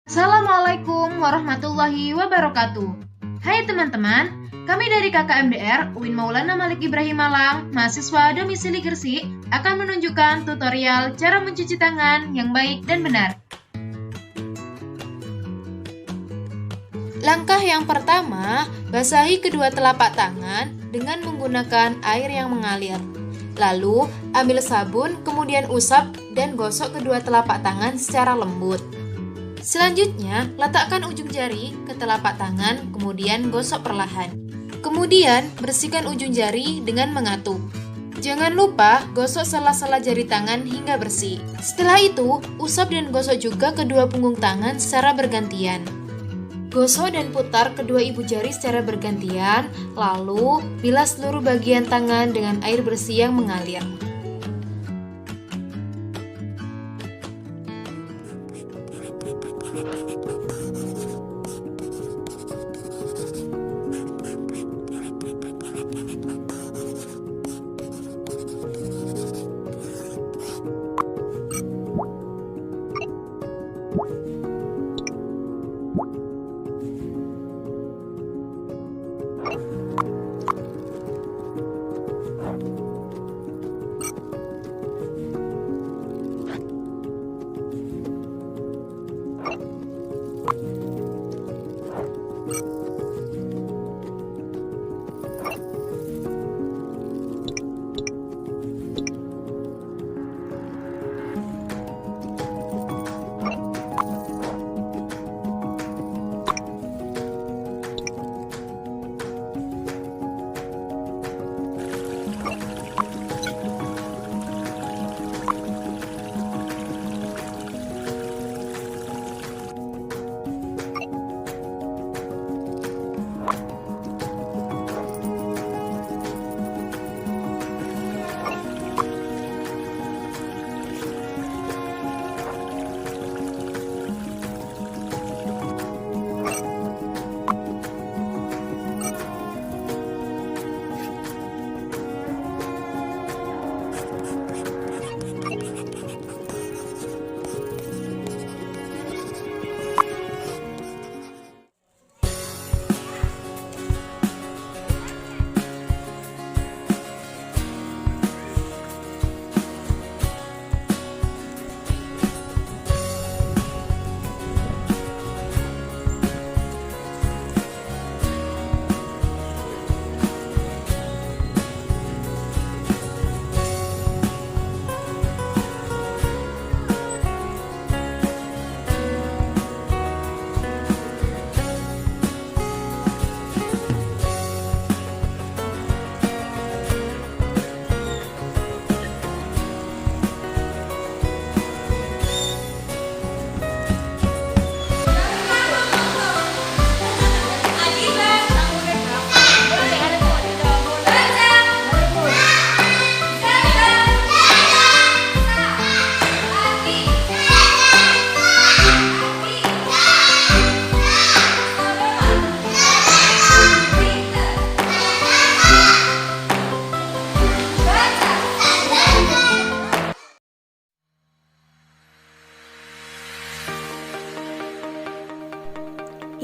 Assalamualaikum warahmatullahi wabarakatuh. Hai teman-teman, kami dari KKMDR UIN Maulana Malik Ibrahim Malang, mahasiswa domisili Gresik, akan menunjukkan tutorial cara mencuci tangan yang baik dan benar. Langkah yang pertama, basahi kedua telapak tangan dengan menggunakan air yang mengalir. Lalu, ambil sabun, kemudian usap dan gosok kedua telapak tangan secara lembut. Selanjutnya, letakkan ujung jari ke telapak tangan, kemudian gosok perlahan. Kemudian, bersihkan ujung jari dengan mengatup. Jangan lupa gosok sela-sela jari tangan hingga bersih. Setelah itu, usap dan gosok juga kedua punggung tangan secara bergantian. Gosok dan putar kedua ibu jari secara bergantian, lalu bilas seluruh bagian tangan dengan air bersih yang mengalir.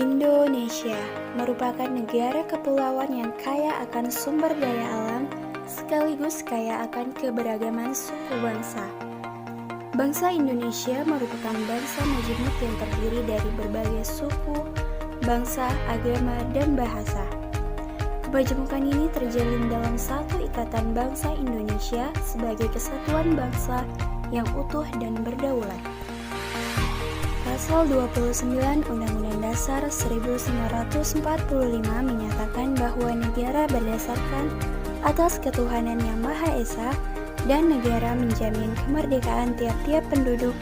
Indonesia merupakan negara kepulauan yang kaya akan sumber daya alam sekaligus kaya akan keberagaman suku bangsa. Bangsa Indonesia merupakan bangsa majemuk yang terdiri dari berbagai suku, bangsa, agama, dan bahasa. Kemajemukan ini terjalin dalam satu ikatan bangsa Indonesia sebagai kesatuan bangsa yang utuh dan berdaulat. Pasal 29 Undang-Undang Dasar 1945 menyatakan bahwa negara berdasarkan atas ketuhanan yang Maha Esa dan negara menjamin kemerdekaan tiap-tiap penduduk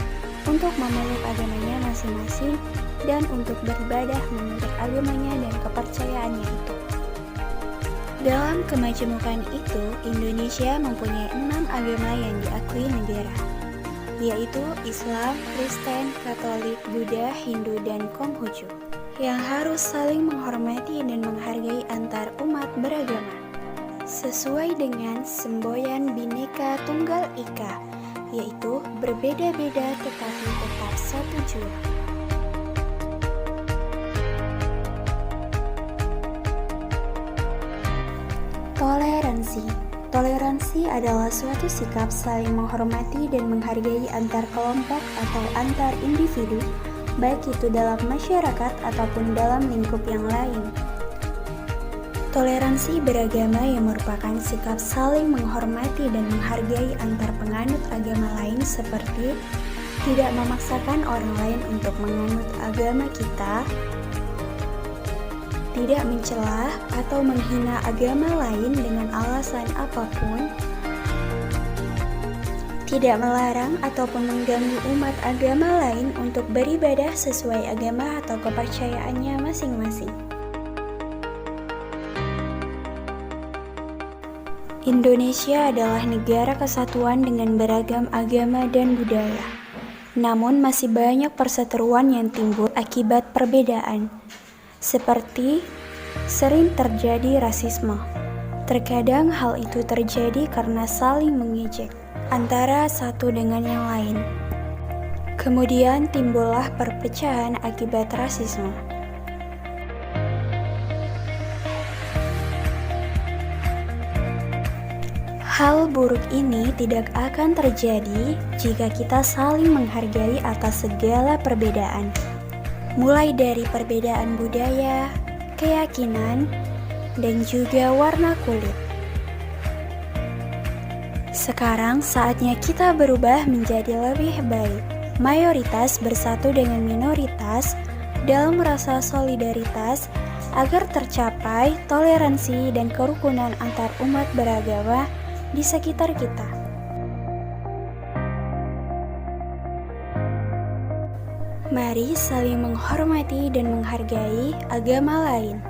untuk memeluk agamanya masing-masing dan untuk beribadah menurut agamanya dan kepercayaannya itu. Dalam kemajemukan itu, Indonesia mempunyai 6 agama yang diakui negara, yaitu Islam, Kristen, Katolik, Buddha, Hindu, dan Konghucu, yang harus saling menghormati dan menghargai antar umat beragama. sesuai dengan semboyan Bhinneka Tunggal Ika, yaitu berbeda-beda tetapi tetap satu jua. Toleransi. Toleransi adalah suatu sikap saling menghormati dan menghargai antar kelompok atau antar individu, baik itu dalam masyarakat ataupun dalam lingkup yang lain. Toleransi beragama yang merupakan sikap saling menghormati dan menghargai antar penganut agama lain, seperti tidak memaksakan orang lain untuk menganut agama kita, tidak mencela atau menghina agama lain dengan alasan apapun, tidak melarang ataupun mengganggu umat agama lain untuk beribadah sesuai agama atau kepercayaannya masing-masing. Indonesia adalah negara kesatuan dengan beragam agama dan budaya. Namun masih banyak perseteruan yang timbul akibat perbedaan. Seperti sering terjadi rasisme. Terkadang hal itu terjadi karena saling mengejek antara satu dengan yang lain. Kemudian timbullah perpecahan akibat rasisme. Hal buruk ini tidak akan terjadi jika kita saling menghargai atas segala perbedaan. Mulai dari perbedaan budaya, keyakinan, dan juga warna kulit. Sekarang saatnya kita berubah menjadi lebih baik. Mayoritas bersatu dengan minoritas dalam rasa solidaritas agar tercapai toleransi dan kerukunan antar umat beragama di sekitar kita. Mari saling menghormati dan menghargai agama lain.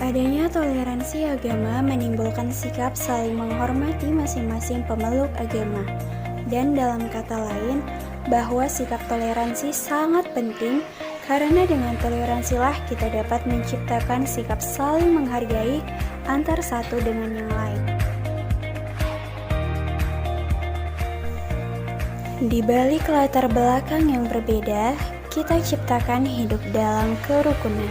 Adanya toleransi agama menimbulkan sikap saling menghormati masing-masing pemeluk agama. Dan dalam kata lain, bahwa sikap toleransi sangat penting karena dengan toleransilah kita dapat menciptakan sikap saling menghargai antar satu dengan yang lain. Di balik latar belakang yang berbeda, kita ciptakan hidup dalam kerukunan.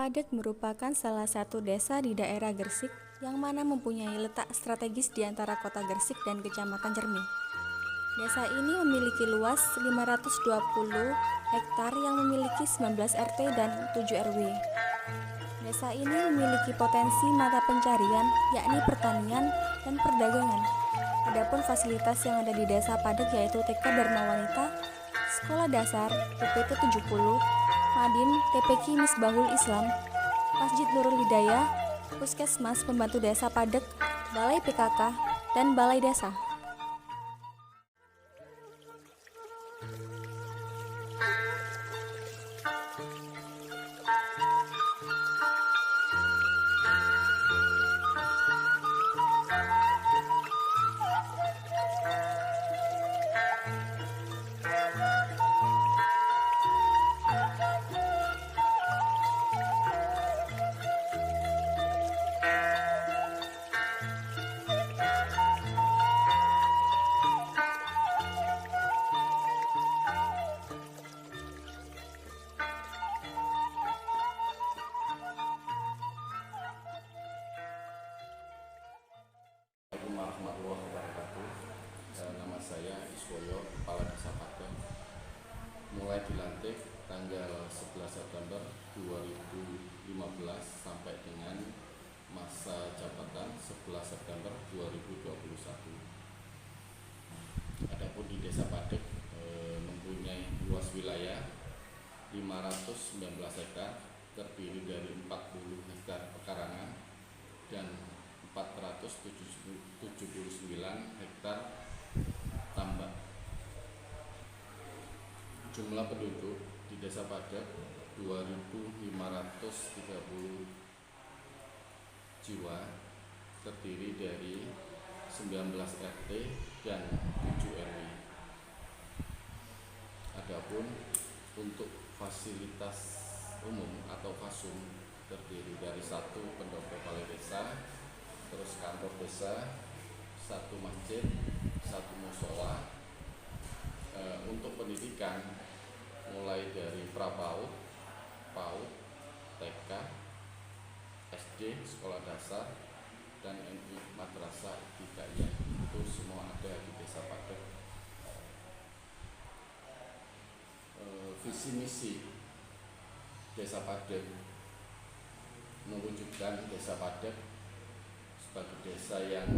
Padeg merupakan salah satu desa di daerah Gresik yang mana mempunyai letak strategis di antara kota Gresik dan Kecamatan Cermin. Desa ini memiliki luas 520 hektar yang memiliki 19 RT dan 7 RW. Desa ini memiliki potensi mata pencarian yakni pertanian dan perdagangan. Adapun fasilitas yang ada di Desa Padeg yaitu TK Dharma Wanita, Sekolah Dasar, UPT 70, Madin, TPQ Misbahul Islam, Masjid Nurul Hidayah, Puskesmas Pembantu Desa Padeg, Balai PKK, dan Balai Desa. Assalamualaikum warahmatullahi wabarakatuh. Nama saya Iswoyo, Kepala Desa Padeg. Mulai dilantik tanggal 11 September 2015 sampai dengan masa jabatan 11 September 2021. Adapun di Desa Padeg mempunyai luas wilayah 519 hektar, terdiri dari 40 hektar pekarangan dan 479 hektar tambak. Jumlah penduduk di Desa Padeg 2.530 jiwa, terdiri dari 19 RT dan 7 RW. Adapun untuk fasilitas umum atau fasum terdiri dari 1 pendopo balai desa, terus kantor desa, 1 masjid, 1 musola. Untuk pendidikan mulai dari prapaud, PAUD, TK, SD, sekolah dasar, dan MI madrasah ibtidaiyah, itu semua ada di Desa Padeg. Visi misi Desa Padeg mewujudkan Desa Padeg sebagai desa yang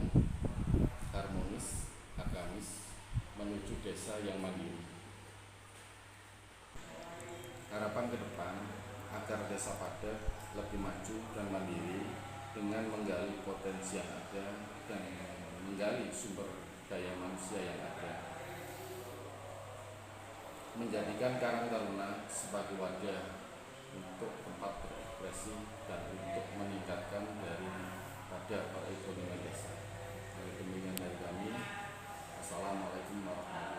harmonis, agamis, menuju desa yang mandiri. Harapan ke depan agar Desa Padeg lebih maju dan mandiri dengan menggali potensi yang ada dan menggali sumber daya manusia yang ada, menjadikan Karang Taruna sebagai wadah untuk tempat berekspresi dan untuk meningkatkan pada perekonomian desa. Demikian dari kami. Assalamualaikum warahmatullahi wabarakatuh.